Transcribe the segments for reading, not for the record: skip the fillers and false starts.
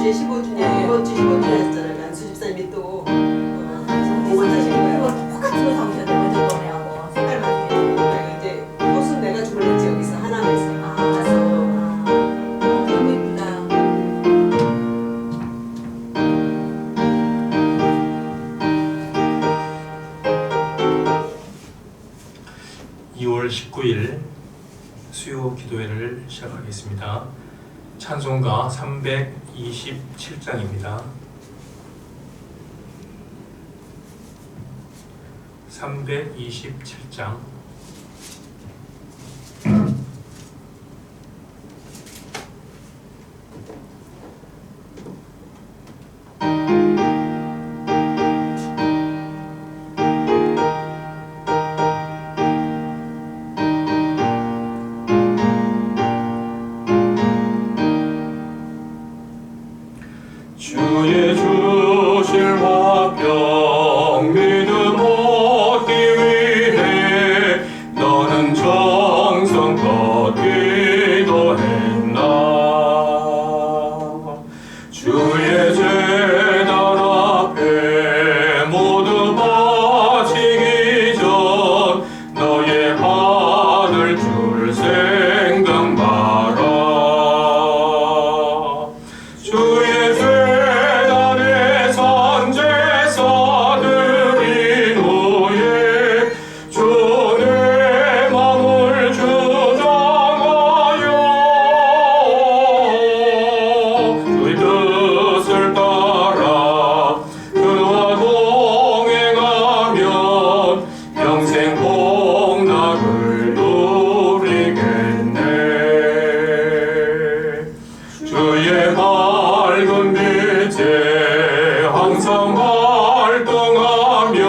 주에 15주년, 이번 주 15주년 했잖아요. 안수 집사님이 또 복을 타신 거예요. 똑같은 거 사오셨는데 먼저 거래하고 색깔만 틀려. 이제 꽃은 내가 주문했지 여기서 하나에서. 너무 이쁘다. 2월 19일 수요 기도회를 시작하겠습니다. 찬송가 327장입니다. 327장. 주의 주실 화평 믿음 얻기 위해 너는 정성껏 기도했나. 주의 제단 앞에 모두 바치기 전 너의 받을 줄 생각 마라. 주의 주의 밝은 빛에 항상 활동하며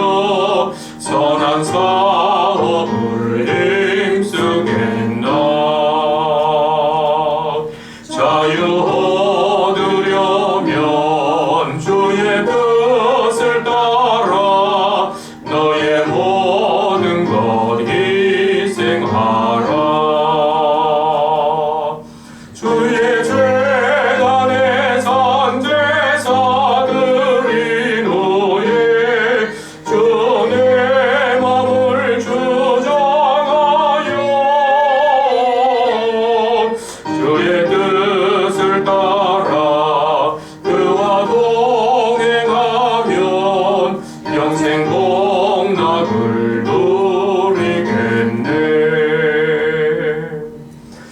선한 사업을 힘쓰겠나. 자유 얻으려면 주의 뜻을 따라 너의 모든 것 희생하라. 주의 재단에 선 제사들이 노예 주 내 맘을 주장하여 주의 뜻을 따라 그와 동행하면 영생 복락을 누리겠네.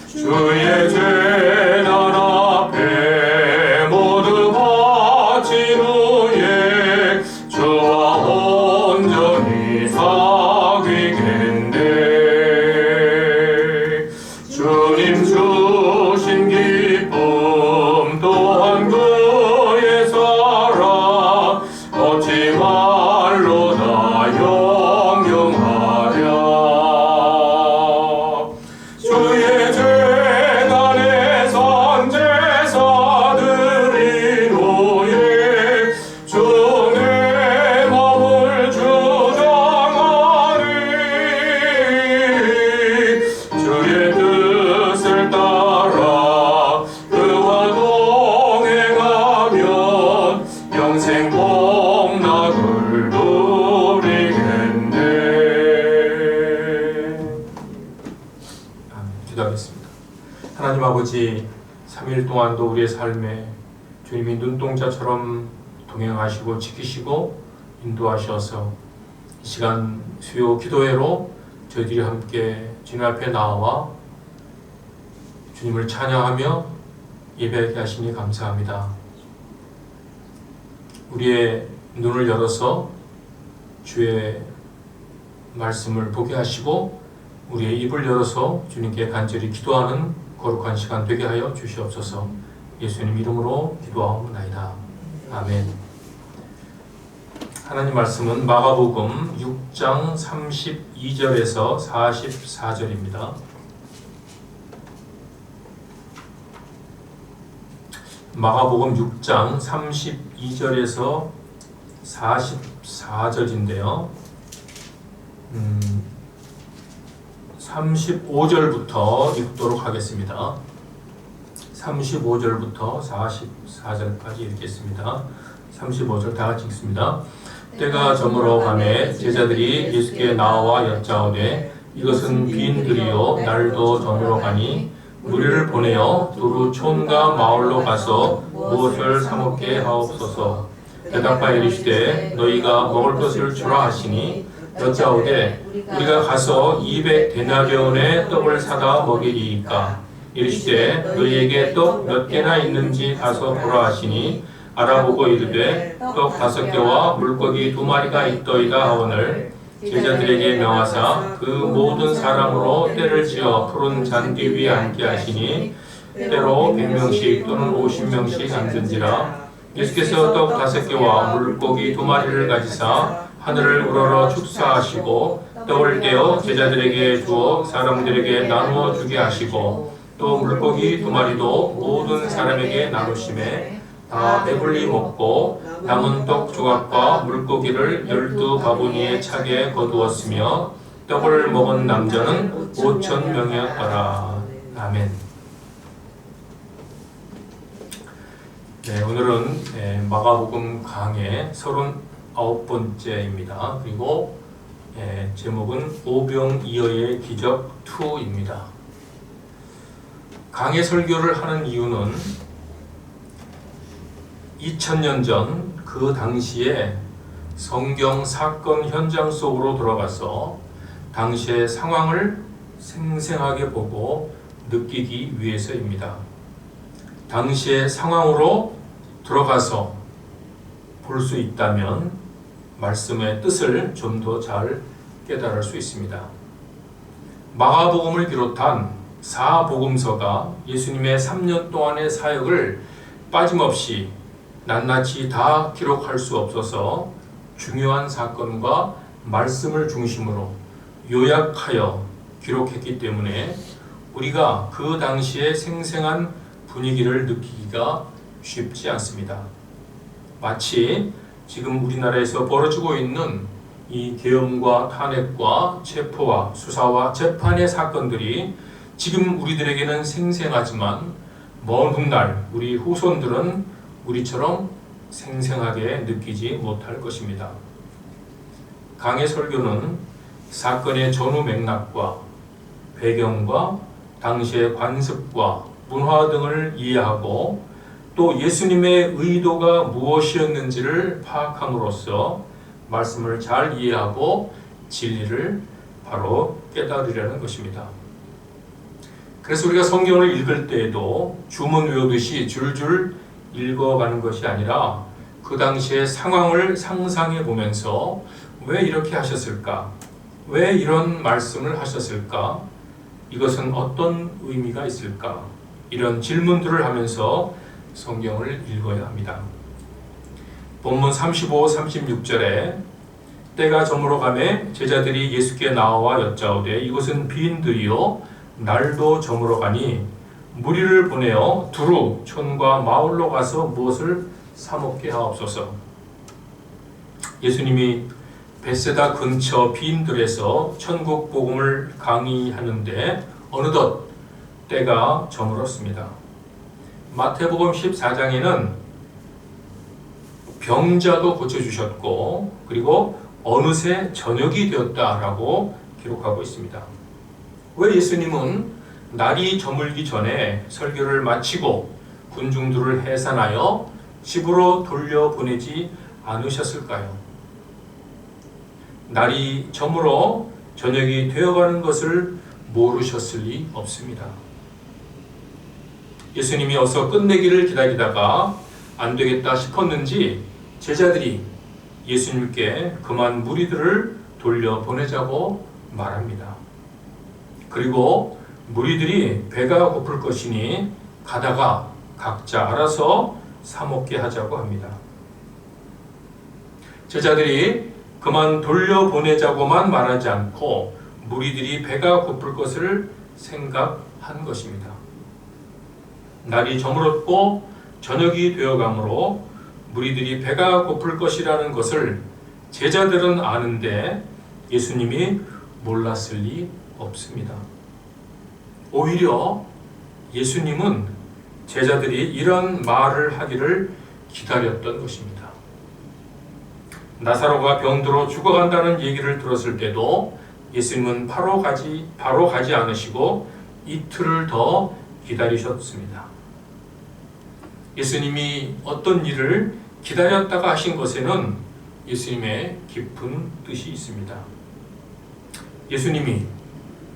주의 재단 앞에 모두 바친 후에 주와 온전히 사귀겠네. 주님 주신 기쁨 또한 그의 사랑 어찌 말로 다 형용하랴. 주의 재단에 선 제사들이 노예 주 내 맘을 주장하니 주의 뜻을 따라 그와 동행하면 영생 복락을 누리겠네. 기도하겠습니다. 하나님 아버지, 3일 동안도 우리의 삶에 주님이 눈동자처럼 동행하시고 지키시고 인도하셔서 이 시간 수요 기도회로 저희들이 함께 주님 앞에 나와 주님을 찬양하며 예배하게 하시니 감사합니다. 우리의 눈을 열어서 주의 말씀을 보게 하시고 우리의 입을 열어서 주님께 간절히 기도하는 거룩한 시간 되게 하여 주시옵소서. 예수님 이름으로 기도하옵나이다. 아멘. 하나님 말씀은 마가복음 6장 32절에서 44절입니다. 마가복음 6장 32절에서 44절인데요. 35절부터 읽도록 하겠습니다. 35절부터 44절까지 읽겠습니다. 35절 다 같이 읽습니다. 때가 저물어 가매 제자들이 예수께 나와 여짜오되 이것은 빈들이요 날도 저물어 가니 무리를 보내어 두루 촌과 마을로 가서 무엇을 사 먹게 하옵소서. 대답하여 이르시되 너희가 먹을 것을 주라 하시니 여짜오되 우리가 가서 200데나리온의 떡을 사다 먹이리이까. 이르시되 너희에게 떡 몇 개나 있는지 가서 보라 하시니 알아보고 이르되 떡 5개와 물고기 2마리가 있더이다 하오늘 제자들에게 명하사 그 모든 사람으로 때를 지어 푸른 잔디 위에 앉게 하시니 때로 100명씩 또는 50명씩 앉은지라. 예수께서 떡 5개와 물고기 2마리를 가지사 하늘을 우러러 축사하시고 떡을 떼어 제자들에게 주어 사람들에게 나누어 주게 하시고 또 물고기 2마리도 모든 사람에게 나누심에 다 배불리 먹고 남은 떡 조각과 물고기를 12바구니에 차게 거두었으며 떡을 먹은 남자는 5,000명이었더라. 아멘. 네, 오늘은 마가복음 강의 39번째입니다. 그리고 제목은 오병이어의 기적 2입니다. 강의 설교를 하는 이유는 2000년 전 그 당시에 성경 사건 현장 속으로 들어가서 당시의 상황을 생생하게 보고 느끼기 위해서입니다. 당시의 상황으로 들어가서 볼 수 있다면 말씀의 뜻을 좀 더 잘 깨달을 수 있습니다. 마가복음을 비롯한 4복음서가 예수님의 3년 동안의 사역을 빠짐없이 낱낱이 다 기록할 수 없어서 중요한 사건과 말씀을 중심으로 요약하여 기록했기 때문에 우리가 그 당시의 생생한 분위기를 느끼기가 쉽지 않습니다. 마치 지금 우리나라에서 벌어지고 있는 이 계엄과 탄핵과 체포와 수사와 재판의 사건들이 지금 우리들에게는 생생하지만 먼 훗날 우리 후손들은 우리처럼 생생하게 느끼지 못할 것입니다. 강의 설교는 사건의 전후 맥락과 배경과 당시의 관습과 문화 등을 이해하고 또 예수님의 의도가 무엇이었는지를 파악함으로써 말씀을 잘 이해하고 진리를 바로 깨달으려는 것입니다. 그래서 우리가 성경을 읽을 때에도 주문 외우듯이 줄줄 읽어가는 것이 아니라 그 당시의 상황을 상상해 보면서 왜 이렇게 하셨을까? 왜 이런 말씀을 하셨을까? 이것은 어떤 의미가 있을까? 이런 질문들을 하면서 성경을 읽어야 합니다. 본문 35, 36절에 때가 저물어 가매 제자들이 예수께 나와 여짜오되 이곳은 빈들이요 날도 저물어 가니 무리를 보내어 두루 촌과 마을로 가서 무엇을 사 먹게 하옵소서. 예수님이 벳세다 근처 빈들에서 천국 복음을 강의하는데 어느덧 때가 저물었습니다. 마태복음 14장에는 병자도 고쳐주셨고 그리고 어느새 저녁이 되었다라고 기록하고 있습니다. 왜 예수님은 날이 저물기 전에 설교를 마치고 군중들을 해산하여 집으로 돌려보내지 않으셨을까요? 날이 저물어 저녁이 되어가는 것을 모르셨을 리 없습니다. 예수님이 어서 끝내기를 기다리다가 안 되겠다 싶었는지 제자들이 예수님께 그만 무리들을 돌려보내자고 말합니다. 그리고 무리들이 배가 고플 것이니 가다가 각자 알아서 사 먹게 하자고 합니다. 제자들이 그만 돌려보내자고만 말하지 않고 무리들이 배가 고플 것을 생각한 것입니다. 날이 저물었고 저녁이 되어가므로 무리들이 배가 고플 것이라는 것을 제자들은 아는데 예수님이 몰랐을 리 없습니다. 오히려 예수님은 제자들이 이런 말을 하기를 기다렸던 것입니다. 나사로가 병들어 죽어간다는 얘기를 들었을 때도 예수님은 바로 가지 않으시고 이틀을 더 기다리셨습니다. 예수님이 어떤 일을 기다렸다가 하신 것에는 예수님의 깊은 뜻이 있습니다. 예수님이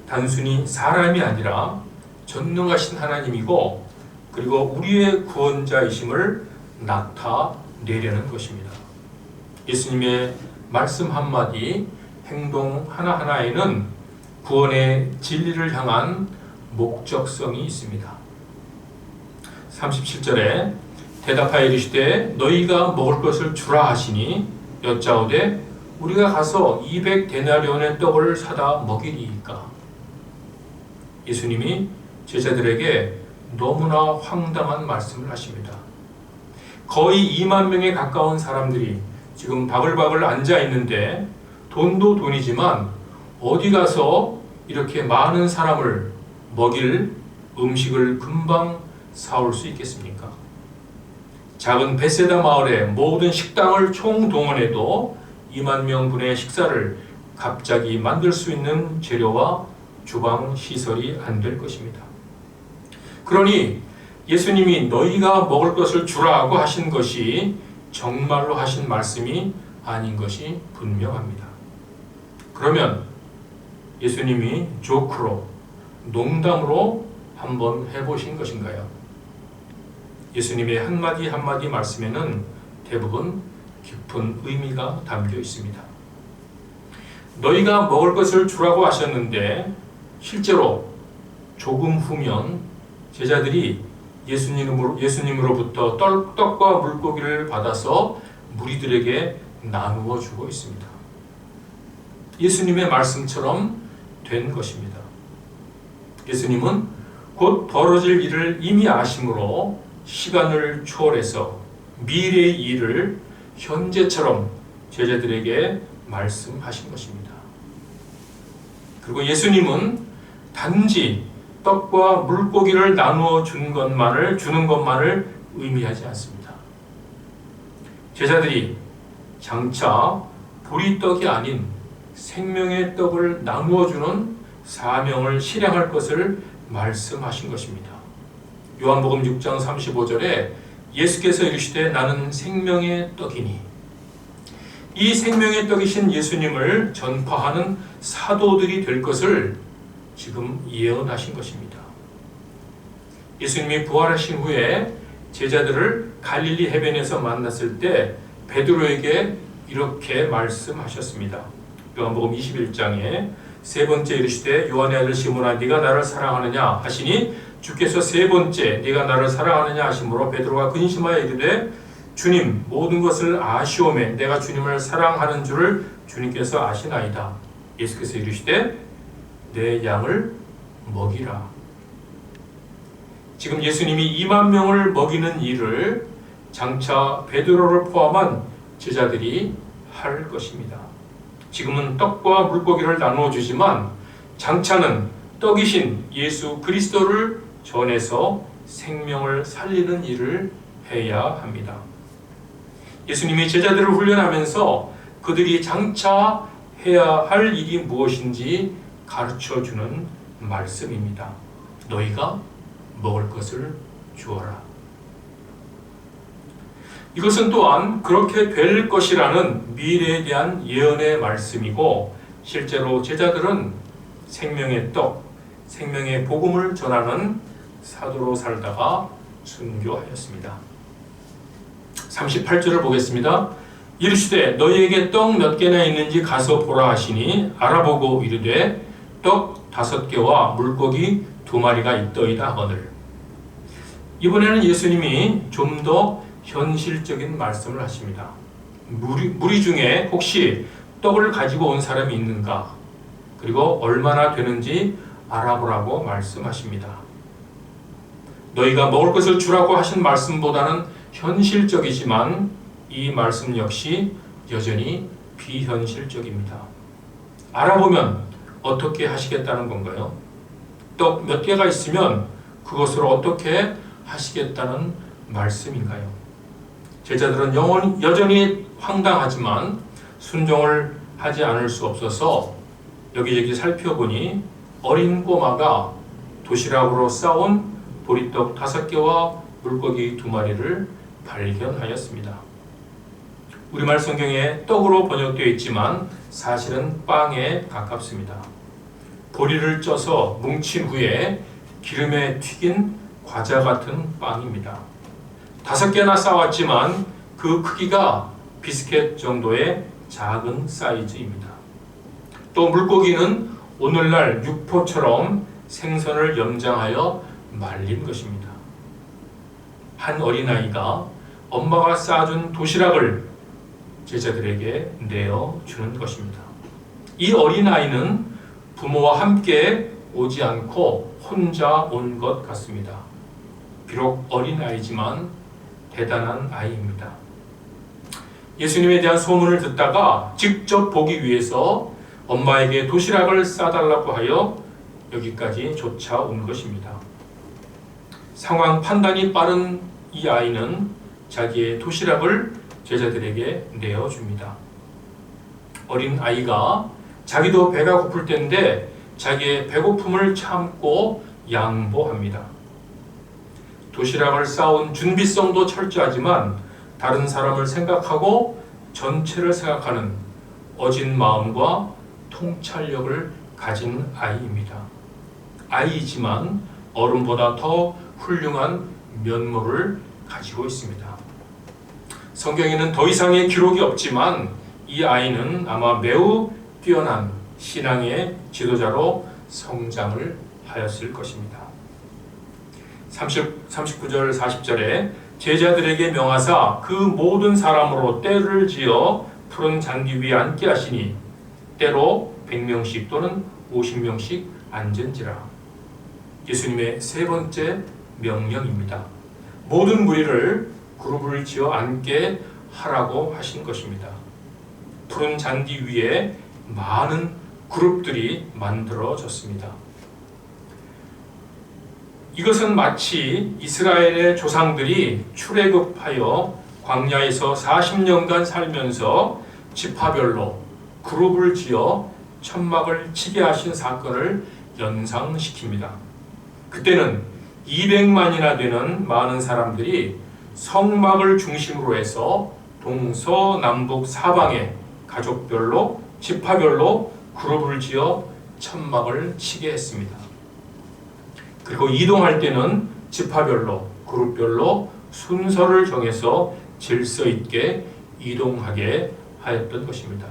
단순히 사람이 아니라 전능하신 하나님이고 그리고 우리의 구원자이심을 나타내려는 것입니다. 예수님의 말씀 한마디, 행동 하나하나에는 구원의 진리를 향한 목적성이 있습니다. 37절에 대답하여 이르시되 너희가 먹을 것을 주라 하시니 여짜오되 우리가 가서 200데나리온의 떡을 사다 먹이리이까. 예수님이 제자들에게 너무나 황당한 말씀을 하십니다. 거의 2만 명에 가까운 사람들이 지금 바글바글 앉아 있는데 돈도 돈이지만 어디 가서 이렇게 많은 사람을 먹일 음식을 금방 사올 수 있겠습니까? 작은 베세다 마을의 모든 식당을 총동원해도 2만 명분의 식사를 갑자기 만들 수 있는 재료와 주방 시설이 안 될 것입니다. 그러니 예수님이 너희가 먹을 것을 주라고 하신 것이 정말로 하신 말씀이 아닌 것이 분명합니다. 그러면 예수님이 조크로, 농담으로 한번 해보신 것인가요? 예수님의 한마디 한마디 말씀에는 대부분 깊은 의미가 담겨 있습니다. 너희가 먹을 것을 주라고 하셨는데 실제로 조금 후면 제자들이 예수님으로부터 떡과 물고기를 받아서 무리들에게 나누어 주고 있습니다. 예수님의 말씀처럼 된 것입니다. 예수님은 곧 벌어질 일을 이미 아심으로 시간을 초월해서 미래의 일을 현재처럼 제자들에게 말씀하신 것입니다. 그리고 예수님은 단지 떡과 물고기를 나누어 주는 것만을 의미하지 않습니다. 제자들이 장차 보리떡이 아닌 생명의 떡을 나누어 주는 사명을 실행할 것을 말씀하신 것입니다. 요한복음 6장 35절에 예수께서 이르시되 나는 생명의 떡이니, 이 생명의 떡이신 예수님을 전파하는 사도들이 될 것을 지금 예언하신 것입니다. 예수님이 부활하신 후에 제자들을 갈릴리 해변에서 만났을 때 베드로에게 이렇게 말씀하셨습니다. 요한복음 21장에 세 번째 이르시되 요한의 아들 시몬아 네가 나를 사랑하느냐 하시니 주께서 세 번째 네가 나를 사랑하느냐 하시므로 베드로가 근심하여 이르되 주님 모든 것을 아시오매 내가 주님을 사랑하는 줄을 주님께서 아시나이다. 예수께서 이르시되 내 양을 먹이라. 지금 예수님이 2만 명을 먹이는 일을 장차 베드로를 포함한 제자들이 할 것입니다. 지금은 떡과 물고기를 나누어 주지만 장차는 떡이신 예수 그리스도를 전해서 생명을 살리는 일을 해야 합니다. 예수님이 제자들을 훈련하면서 그들이 장차 해야 할 일이 무엇인지 가르쳐주는 말씀입니다. 너희가 먹을 것을 주어라. 이것은 또한 그렇게 될 것이라는 미래에 대한 예언의 말씀이고 실제로 제자들은 생명의 떡, 생명의 복음을 전하는 사도로 살다가 순교하였습니다. 38절을 보겠습니다. 이르시되 너희에게 떡 몇 개나 있는지 가서 보라 하시니 알아보고 이르되 떡 5개와 물고기 2마리가 있더이다 하거늘. 이번에는 예수님이 좀 더 현실적인 말씀을 하십니다. 무리 중에 혹시 떡을 가지고 온 사람이 있는가? 그리고 얼마나 되는지 알아보라고 말씀하십니다. 너희가 먹을 것을 주라고 하신 말씀보다는 현실적이지만 이 말씀 역시 여전히 비현실적입니다. 알아보면 어떻게 하시겠다는 건가요? 떡 몇 개가 있으면 그것으로 어떻게 하시겠다는 말씀인가요? 제자들은 여전히 황당하지만 순종을 하지 않을 수 없어서 여기저기 살펴보니 어린 꼬마가 도시락으로 싸온 보리떡 5개와 물고기 2마리를 발견하였습니다. 우리말 성경에 떡으로 번역되어 있지만 사실은 빵에 가깝습니다. 보리를 쪄서 뭉친 후에 기름에 튀긴 과자 같은 빵입니다. 5개나 싸왔지만 그 크기가 비스켓 정도의 작은 사이즈입니다. 또 물고기는 오늘날 육포처럼 생선을 염장하여 말린 것입니다. 한 어린아이가 엄마가 싸준 도시락을 제자들에게 내어주는 것입니다. 이 어린아이는 부모와 함께 오지 않고 혼자 온 것 같습니다. 비록 어린아이지만 대단한 아이입니다. 예수님에 대한 소문을 듣다가 직접 보기 위해서 엄마에게 도시락을 싸달라고 하여 여기까지 쫓아온 것입니다. 상황 판단이 빠른 이 아이는 자기의 도시락을 제자들에게 내어줍니다. 어린 아이가 자기도 배가 고플 때인데 자기의 배고픔을 참고 양보합니다. 도시락을 싸온 준비성도 철저하지만 다른 사람을 생각하고 전체를 생각하는 어진 마음과 통찰력을 가진 아이입니다. 아이지만 어른보다 더 훌륭한 면모를 가지고 있습니다. 성경에는 더 이상의 기록이 없지만 이 아이는 아마 매우 뛰어난 신앙의 지도자로 성장을 하였을 것입니다. 39절 40절에 제자들에게 명하사 그 모든 사람으로 떼를 지어 푸른 잔디 위에 앉게 하시니 때로 100명씩 또는 50명씩 앉은지라. 예수님의 세 번째 명령입니다. 모든 무리를 그룹을 지어 앉게 하라고 하신 것입니다. 푸른 잔디 위에 많은 그룹들이 만들어졌습니다. 이것은 마치 이스라엘의 조상들이 출애굽하여 광야에서 40년간 살면서 지파별로 그룹을 지어 천막을 치게 하신 사건을 연상시킵니다. 그때는 200만이나 되는 많은 사람들이 성막을 중심으로 해서 동서남북 사방에 가족별로 지파별로 그룹을 지어 천막을 치게 했습니다. 그리고 이동할 때는 지파별로 그룹별로 순서를 정해서 질서 있게 이동하게 하였던 것입니다.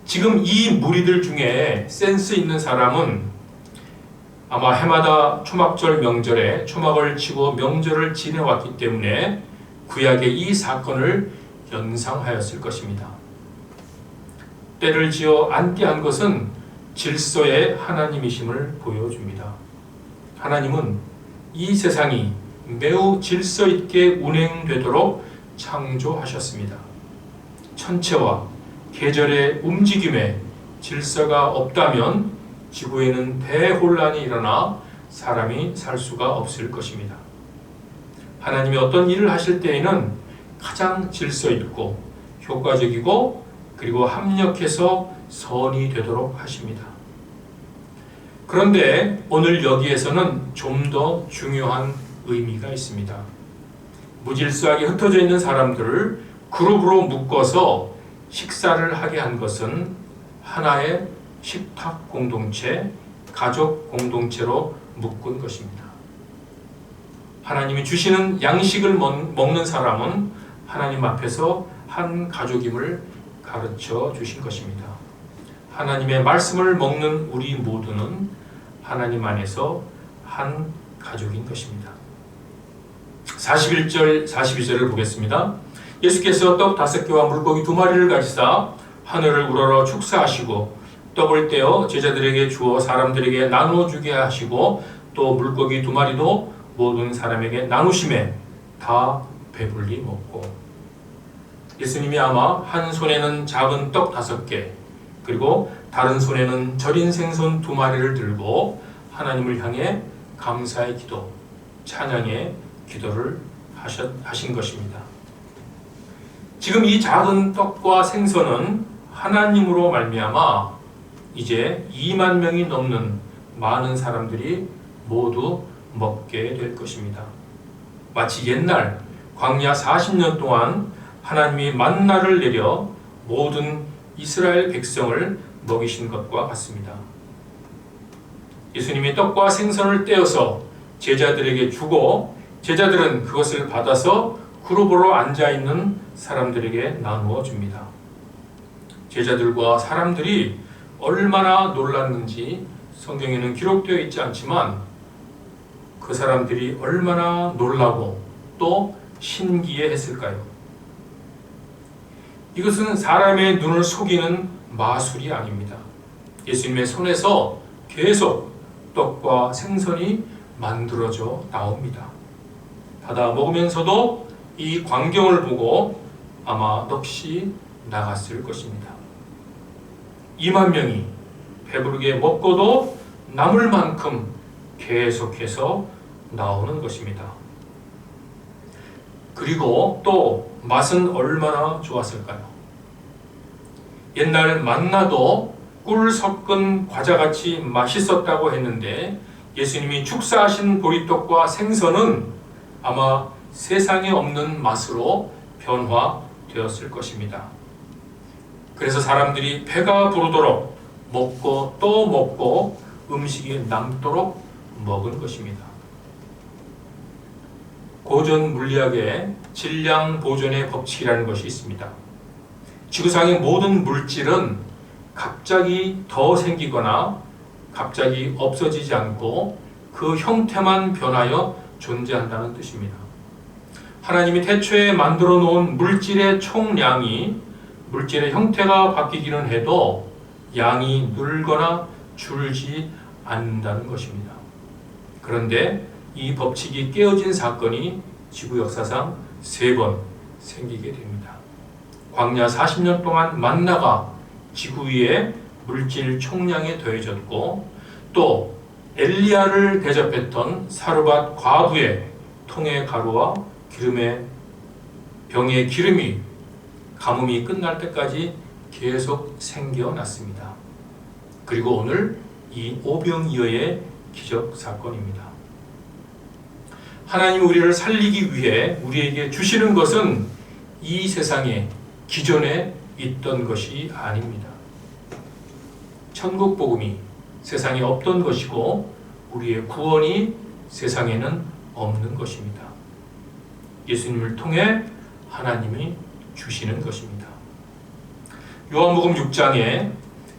지금 이 무리들 중에 센스 있는 사람은 아마 해마다 초막절 명절에 초막을 치고 명절을 지내왔기 때문에 구약의 이 사건을 연상하였을 것입니다. 때를 지어 앉게 한 것은 질서의 하나님이심을 보여줍니다. 하나님은 이 세상이 매우 질서 있게 운행되도록 창조하셨습니다. 천체와 계절의 움직임에 질서가 없다면 지구에는 대혼란이 일어나 사람이 살 수가 없을 것입니다. 하나님이 어떤 일을 하실 때에는 가장 질서 있고 효과적이고 그리고 합력해서 선이 되도록 하십니다. 그런데 오늘 여기에서는 좀 더 중요한 의미가 있습니다. 무질서하게 흩어져 있는 사람들을 그룹으로 묶어서 식사를 하게 한 것은 하나의 식탁 공동체, 가족 공동체로 묶은 것입니다. 하나님이 주시는 양식을 먹는 사람은 하나님 앞에서 한 가족임을 가르쳐 주신 것입니다. 하나님의 말씀을 먹는 우리 모두는 하나님 안에서 한 가족인 것입니다. 41절, 42절을 보겠습니다. 예수께서 떡 5개와 물고기 2마리를 가지사 하늘을 우러러 축사하시고 떡을 떼어 제자들에게 주어 사람들에게 나눠주게 하시고 또 물고기 2마리도 모든 사람에게 나누심에 다 배불리 먹고. 예수님이 아마 한 손에는 작은 떡 5개 그리고 다른 손에는 절인 생선 2마리를 들고 하나님을 향해 감사의 기도, 찬양의 기도를 하신 것입니다. 지금 이 작은 떡과 생선은 하나님으로 말미암아 이제 2만 명이 넘는 많은 사람들이 모두 먹게 될 것입니다. 마치 옛날 광야 40년 동안 하나님이 만나를 내려 모든 이스라엘 백성을 먹이신 것과 같습니다. 예수님이 떡과 생선을 떼어서 제자들에게 주고 제자들은 그것을 받아서 그룹으로 앉아있는 사람들에게 나누어 줍니다. 제자들과 사람들이 얼마나 놀랐는지 성경에는 기록되어 있지 않지만 그 사람들이 얼마나 놀라고 또 신기해했을까요? 이것은 사람의 눈을 속이는 마술이 아닙니다. 예수님의 손에서 계속 떡과 생선이 만들어져 나옵니다. 받아 먹으면서도 이 광경을 보고 아마 넋이 나갔을 것입니다. 2만 명이 배부르게 먹고도 남을 만큼 계속해서 나오는 것입니다. 그리고 또 맛은 얼마나 좋았을까요? 옛날 만나도 꿀 섞은 과자같이 맛있었다고 했는데 예수님이 축사하신 보리떡과 생선은 아마 세상에 없는 맛으로 변화되었을 것입니다. 그래서 사람들이 배가 부르도록 먹고 또 먹고 음식이 남도록 먹은 것입니다. 고전 물리학에 질량 보존의 법칙이라는 것이 있습니다. 지구상의 모든 물질은 갑자기 더 생기거나 갑자기 없어지지 않고 그 형태만 변하여 존재한다는 뜻입니다. 하나님이 태초에 만들어 놓은 물질의 총량이 물질의 형태가 바뀌기는 해도 양이 늘거나 줄지 않는다는 것입니다. 그런데 이 법칙이 깨어진 사건이 지구 역사상 3번 생기게 됩니다. 광야 40년 동안 만나가 지구 위에 물질 총량에 더해졌고 또 엘리야를 대접했던 사르밧 과부의 통의 가루와 기름의 병의 기름이 가뭄이 끝날 때까지 계속 생겨났습니다. 그리고 오늘 이 오병이어의 기적 사건입니다. 하나님 우리를 살리기 위해 우리에게 주시는 것은 이 세상에 기존에 있던 것이 아닙니다. 천국 복음이 세상에 없던 것이고 우리의 구원이 세상에는 없는 것입니다. 예수님을 통해 하나님이 주시는 것입니다. 요한복음 6장에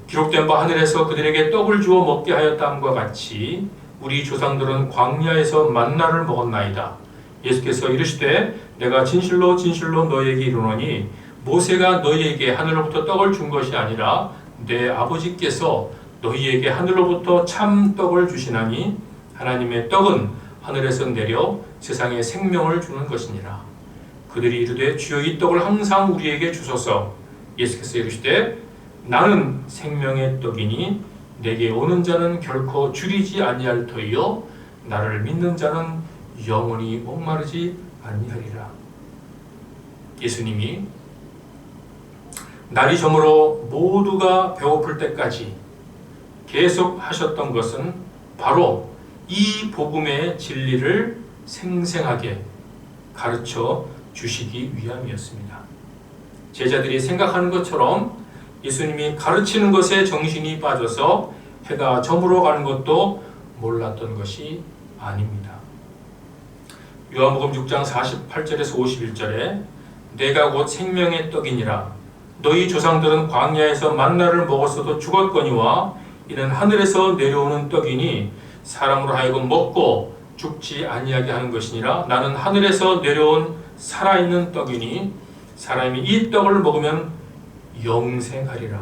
기록된 바 하늘에서 그들에게 떡을 주어 먹게 하였다함과 같이 우리 조상들은 광야에서 만나를 먹었나이다. 예수께서 이르시되 내가 진실로 진실로 너희에게 이르노니 모세가 너희에게 하늘로부터 떡을 준 것이 아니라 내 아버지께서 너희에게 하늘로부터 참 떡을 주시나니 하나님의 떡은 하늘에서 내려 세상에 생명을 주는 것이니라. 그들이 이르되 주여 이 떡을 항상 우리에게 주소서. 예수께서 이르시되 나는 생명의 떡이니 내게 오는 자는 결코 줄이지 아니할 터이요 나를 믿는 자는 영원히 목마르지 아니하리라. 예수님이 날이 저물어 모두가 배고플 때까지 계속 하셨던 것은 바로 이 복음의 진리를 생생하게 가르쳐 주시기 위함이었습니다. 제자들이 생각하는 것처럼 예수님이 가르치는 것에 정신이 빠져서 해가 저물어 가는 것도 몰랐던 것이 아닙니다. 요한복음 6장 48절에서 51절에 내가 곧 생명의 떡이니라 너희 조상들은 광야에서 만나를 먹었어도 죽었거니와 이는 하늘에서 내려오는 떡이니 사람으로 하여금 먹고 죽지 아니하게 하는 것이니라. 나는 하늘에서 내려온 살아있는 떡이니 사람이 이 떡을 먹으면 영생하리라.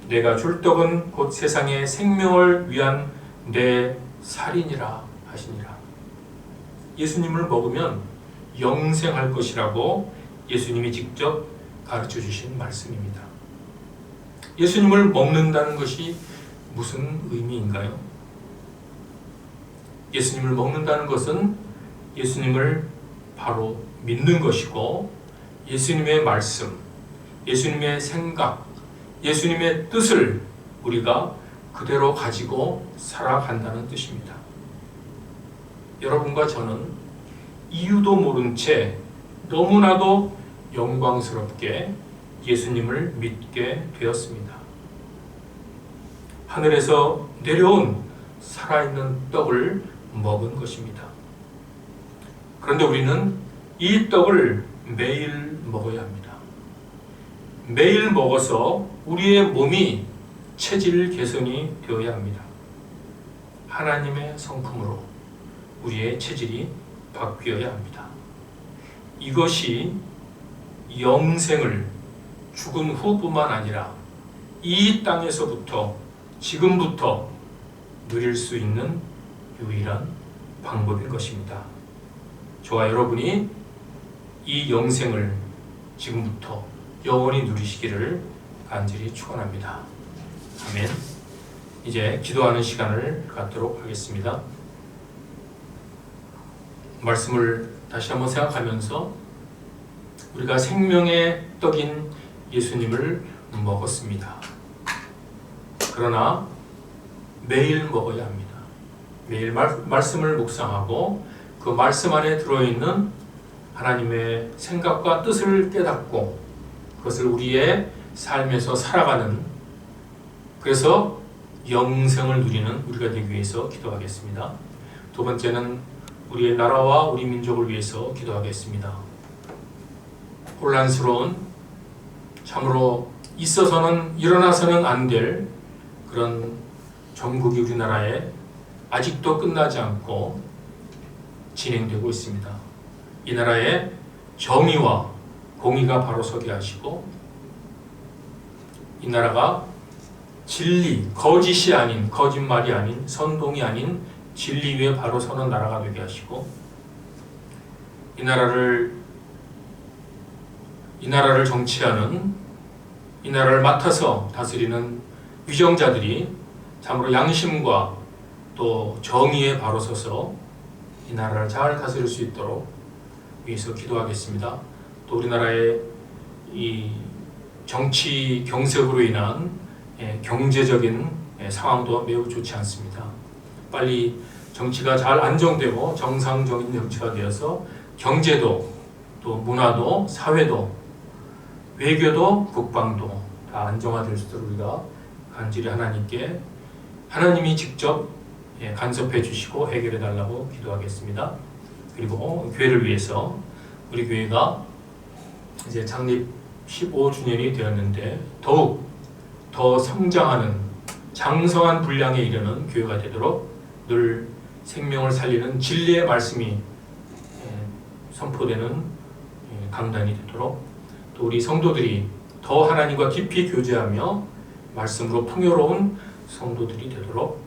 내가 줄 떡은 곧 세상의 생명을 위한 내 살이니라 하시니라. 예수님을 먹으면 영생할 것이라고 예수님이 직접 가르쳐 주신 말씀입니다. 예수님을 먹는다는 것이 무슨 의미인가요? 예수님을 먹는다는 것은 예수님을 바로 믿는 것이고 예수님의 말씀, 예수님의 생각, 예수님의 뜻을 우리가 그대로 가지고 살아간다는 뜻입니다. 여러분과 저는 이유도 모른 채 너무나도 영광스럽게 예수님을 믿게 되었습니다. 하늘에서 내려온 살아있는 떡을 먹은 것입니다. 그런데 우리는 이 떡을 매일 먹어야 합니다. 매일 먹어서 우리의 몸이 체질 개선이 되어야 합니다. 하나님의 성품으로 우리의 체질이 바뀌어야 합니다. 이것이 영생을 죽은 후뿐만 아니라 이 땅에서부터 지금부터 누릴 수 있는 유일한 방법인 것입니다. 저와 여러분이 이 영생을 지금부터 영원히 누리시기를 간절히 축원합니다. 아멘. 이제 기도하는 시간을 갖도록 하겠습니다. 말씀을 다시 한번 생각하면서 우리가 생명의 떡인 예수님을 먹었습니다. 그러나 매일 먹어야 합니다. 매일 말씀을 묵상하고 그 말씀 안에 들어있는 하나님의 생각과 뜻을 깨닫고 그것을 우리의 삶에서 살아가는, 그래서 영생을 누리는 우리가 되기 위해서 기도하겠습니다. 두 번째는 우리의 나라와 우리 민족을 위해서 기도하겠습니다. 혼란스러운, 참으로 있어서는 일어나서는 안 될 그런 정국이 우리나라에 아직도 끝나지 않고 진행되고 있습니다. 이 나라에 정의와 공의가 바로 서게 하시고 이 나라가 진리, 거짓이 아닌, 거짓말이 아닌, 선동이 아닌 진리 위에 바로 서는 나라가 되게 하시고 이 나라를 정치하는, 이 나라를 맡아서 다스리는 위정자들이 참으로 양심과 또 정의에 바로 서서 이 나라를 잘 다스릴 수 있도록 위해서 기도하겠습니다. 또 우리나라의 이 정치 경색으로 인한 경제적인 상황도 매우 좋지 않습니다. 빨리 정치가 잘 안정되고 정상적인 정치가 되어서 경제도 또 문화도 사회도 외교도 국방도 다 안정화될 수 있도록 우리가 간절히 하나님이 직접 간섭해 주시고 해결해 달라고 기도하겠습니다. 그리고 교회를 위해서 우리 교회가 이제 창립 15주년이 되었는데 더욱 더 성장하는 장성한 분량에 이르는 교회가 되도록 늘 생명을 살리는 진리의 말씀이 선포되는 강단이 되도록 또 우리 성도들이 더 하나님과 깊이 교제하며 말씀으로 풍요로운 성도들이 되도록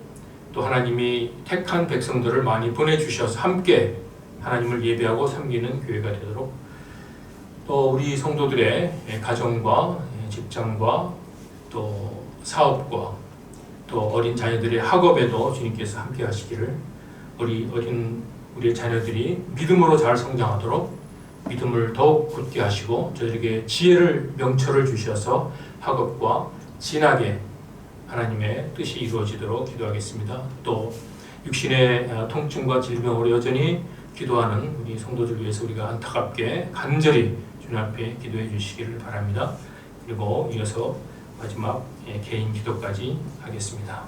또 하나님이 택한 백성들을 많이 보내주셔서 함께 하나님을 예배하고 섬기는 교회가 되도록 또 우리 성도들의 가정과 직장과 또 사업과 또 어린 자녀들의 학업에도 주님께서 함께 하시기를 우리의 자녀들이 믿음으로 잘 성장하도록 믿음을 더욱 굳게 하시고 저들에게 지혜를 명철을 주셔서 학업과 진하게 하나님의 뜻이 이루어지도록 기도하겠습니다. 또 육신의 통증과 질병으로 여전히 기도하는 우리 성도들 위해서 우리가 안타깝게 간절히 주님 앞에 기도해 주시기를 바랍니다. 그리고 이어서 마지막 개인 기도까지 하겠습니다.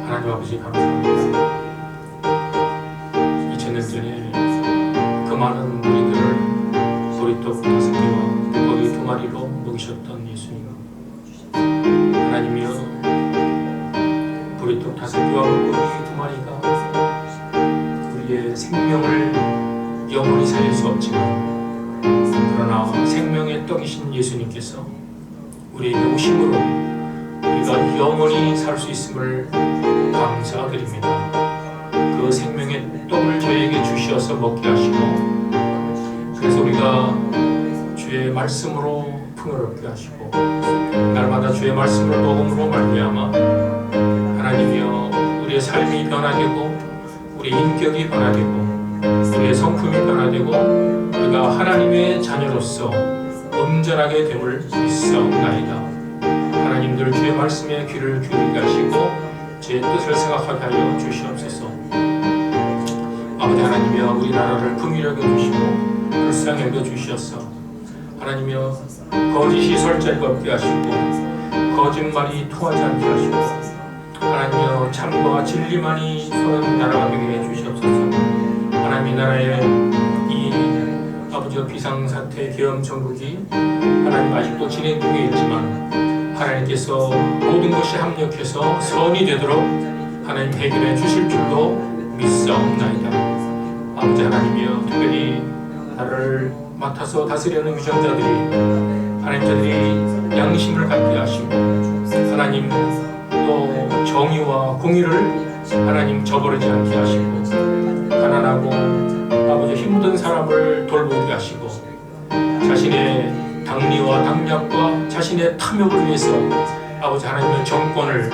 하나님 아버지 감사합니다. 2000년 전에 그 많은 무리들을 보리떡 5개와 물고기 2마리로 먹이셨던 예수님, 하나님이여 보리떡 5개와 물고기 2마리가 우리의 생명을 영원히 살릴 수 없지만 그러나 생명의 떡이신 예수님께서 우리에게 오심으로 우리가 영원히 살 수 있음을 감사드립니다. 그 생명의 떡을 저에게 주셔서 먹게 하시고 그래서 우리가 주의 말씀으로 풍요롭게 하시고 날마다 주의 말씀을 먹음으로 말미암아 하나님이여 우리의 우리의 삶이 변화되고 우리의 인격이 변화되고 우리의 성품이 변화되고 우리가 하나님의 자녀로서 온전하게 됨을 믿사옵나이다. 하나님들 주의 말씀에 귀를 기울이게 하시고 제 뜻을 생각하게 하여 주시옵소서. 아버지 하나님이여 우리 나라를 긍휼히 여겨주시고 불쌍히 여겨주시옵소서. 하나님이여 거짓이 설 자리가 없게 하시고 거짓말이 통하지 않게 하시고 하나님이여 참과 진리만이 서는 나라가 되게 해주시옵소서. 하나님 이 나라의 이 아버지의 비상사태 계엄 정국이 하나님 아직도 진행 중에 있지만 하나님께서 모든 것이 합력해서 선이 되도록 하나님 해결해 주실 줄로 믿사옵나이다. 아버지 하나님이여 특별히 나를 맡아서 다스리는 위정자들이 하나님 저들이 양심을 갖게 하시고 하나님 또 정의와 공의를 하나님 저버리지 않게 하시고 가난하고 아버지 힘든 사람을 돌보게 하시고 자신의 당리와 당략과 자신의 탐욕을 위해서 아버지 하나님의 정권을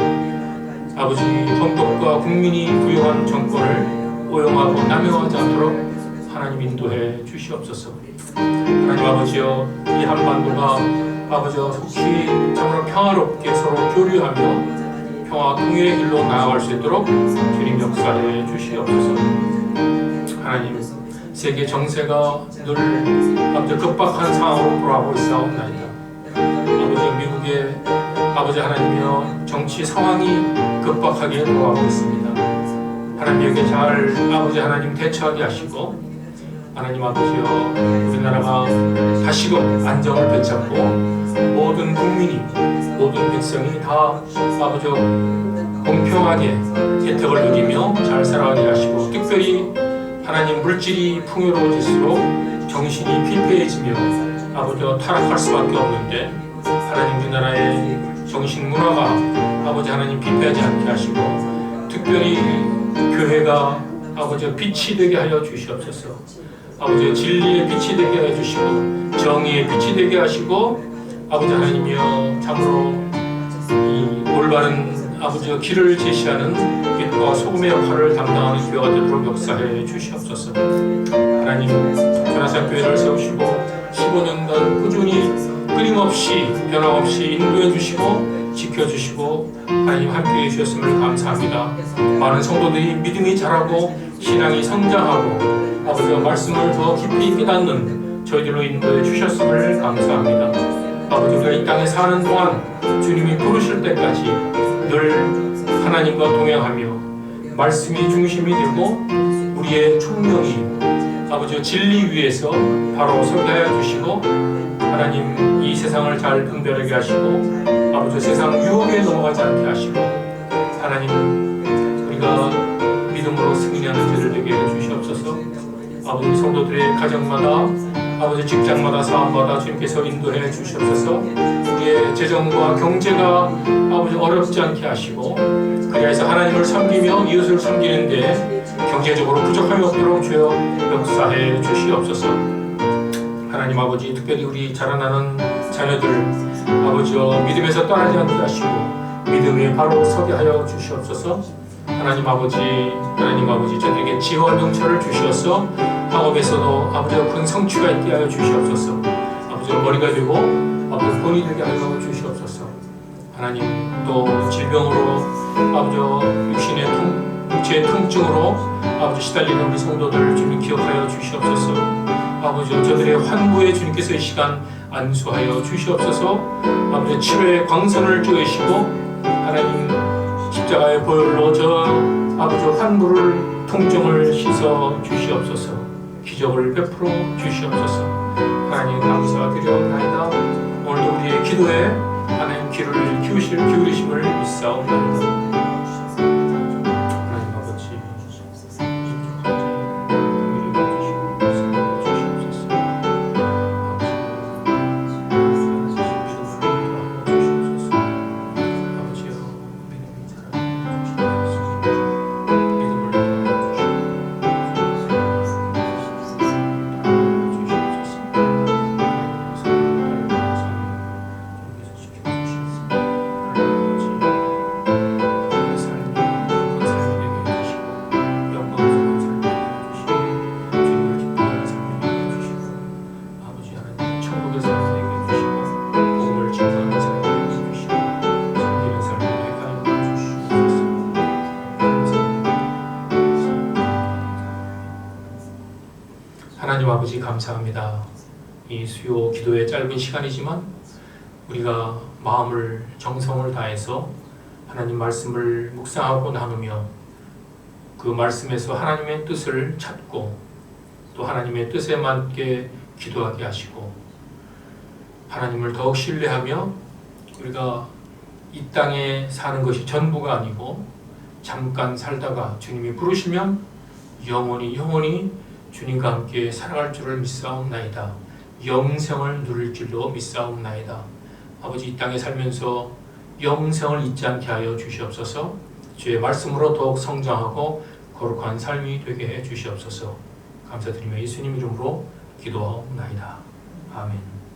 아버지 헌법과 국민이 부여한 정권을 오용하고 남용하지 않도록 하나님 인도해 주시옵소서. 하나님 아버지여 이 한반도가 아버지여 속히 참으로 평화롭게 서로 교류하며 평화 통일의 길로 나아갈 수 있도록 주님 역사해 주시옵소서. 하나님 세계 정세가 늘 아버지 급박한 상황으로 돌아가고 있사옵나이다. 아버지 미국의 아버지 하나님이여 정치 상황이 급박하게 돌아가고 있습니다. 하나님 여기에 잘 아버지 하나님 대처하게 하시고 하나님 아버지여 우리나라가 다시금 안정을 되찾고 모든 국민이 모든 백성이 다 아버지여 공평하게 혜택을 누리며 잘 살아가게 하시고 특별히 하나님 물질이 풍요로워질수록 정신이 피폐해지며 아버지여 타락할 수밖에 없는데 하나님 우리나라의 정신 문화가 아버지 하나님 피폐하지 않게 하시고 특별히 교회가 아버지여 빛이 되게 하여 주시옵소서. 아버지여 진리의 빛이 되게 하여 주시고 정의의 빛이 되게 하시고 아버지 하나님이여 참으로 이 올바른 아버지여 길을 제시하는 빛과 소금의 역할을 담당하는 교회가 되도록 역사해 주시옵소서. 하나님 변화산 교회를 세우시고 15년간 꾸준히 끊임없이 변함없이 인도해 주시고 지켜주시고 하나님 함께해 주셨음을 감사합니다. 많은 성도들이 믿음이 자라고 신앙이 성장하고 아버지와 말씀을 더 깊이 깨닫는 저희들로 인도해 주셨음을 감사합니다. 아버지 우리가 이 땅에 사는 동안 주님이 부르실 때까지 늘 하나님과 동행하며 말씀이 중심이 되고 우리의 총명이 아버지 진리 위에서 바로 서게 하여 주시고 하나님 이 세상을 잘 분별하게 하시고 아버지 세상 유혹에 넘어가지 않게 하시고 하나님 우리가 믿음으로 승리하는 죄를 되게 해주시옵소서. 아버지 성도들의 가정마다 아버지 직장마다 사업마다 주님께서 인도해 주시옵소서. 우리의 재정과 경제가 아버지 어렵지 않게 하시고 그리하여서 하나님을 섬기며 이웃을 섬기는데 경제적으로 부족함이 없도록 주여 역사해 주시옵소서. 하나님 아버지 특별히 우리 자라나는 자녀들 아버지여 믿음에서 떠나지 않게 하시고 믿음에 바로 서게 하여 주시옵소서. 하나님 아버지 저들에게 지혜와 명철을 주시옵소서. 학업에서도 아버지여 큰 성취가 있게 하여 주시옵소서. 아버지여 머리가 되고 아버지 본이 되게 하여 주시옵소서. 하나님 또 질병으로 아버지여 육체의 통증으로 아버지 시달리는 우리 성도들 주님 기억하여 주시옵소서. 아버지여 저들의 환부에 주님께서 이 시간 안수하여 주시옵소서. 아버지 치료의 광선을 쬐으시고 하나님 십자가의 보혈로 저 아버지 환부를 통증을 씻어 주시옵소서. 기적을 베풀어 주시옵소서. 하나님 감사드리옵나이다. 오늘도 우리의 기도에 하나님 귀를 기울이심을 믿사옵나이다. 아버지 감사합니다. 이 수요 기도의 짧은 시간이지만 우리가 마음을 정성을 다해서 하나님 말씀을 묵상하고 나누며 그 말씀에서 하나님의 뜻을 찾고 또 하나님의 뜻에 맞게 기도하게 하시고 하나님을 더욱 신뢰하며 우리가 이 땅에 사는 것이 전부가 아니고 잠깐 살다가 주님이 부르시면 영원히 주님과 함께 살아갈 줄을 믿사옵나이다. 영생을 누릴 줄로 믿사옵나이다. 아버지, 이 땅에 살면서 영생을 잊지 않게 하여 주시옵소서. 주의 말씀으로 더욱 성장하고 거룩한 삶이 되게 해 주시옵소서. 감사드리며 예수님 이름으로 기도하옵나이다. 아멘.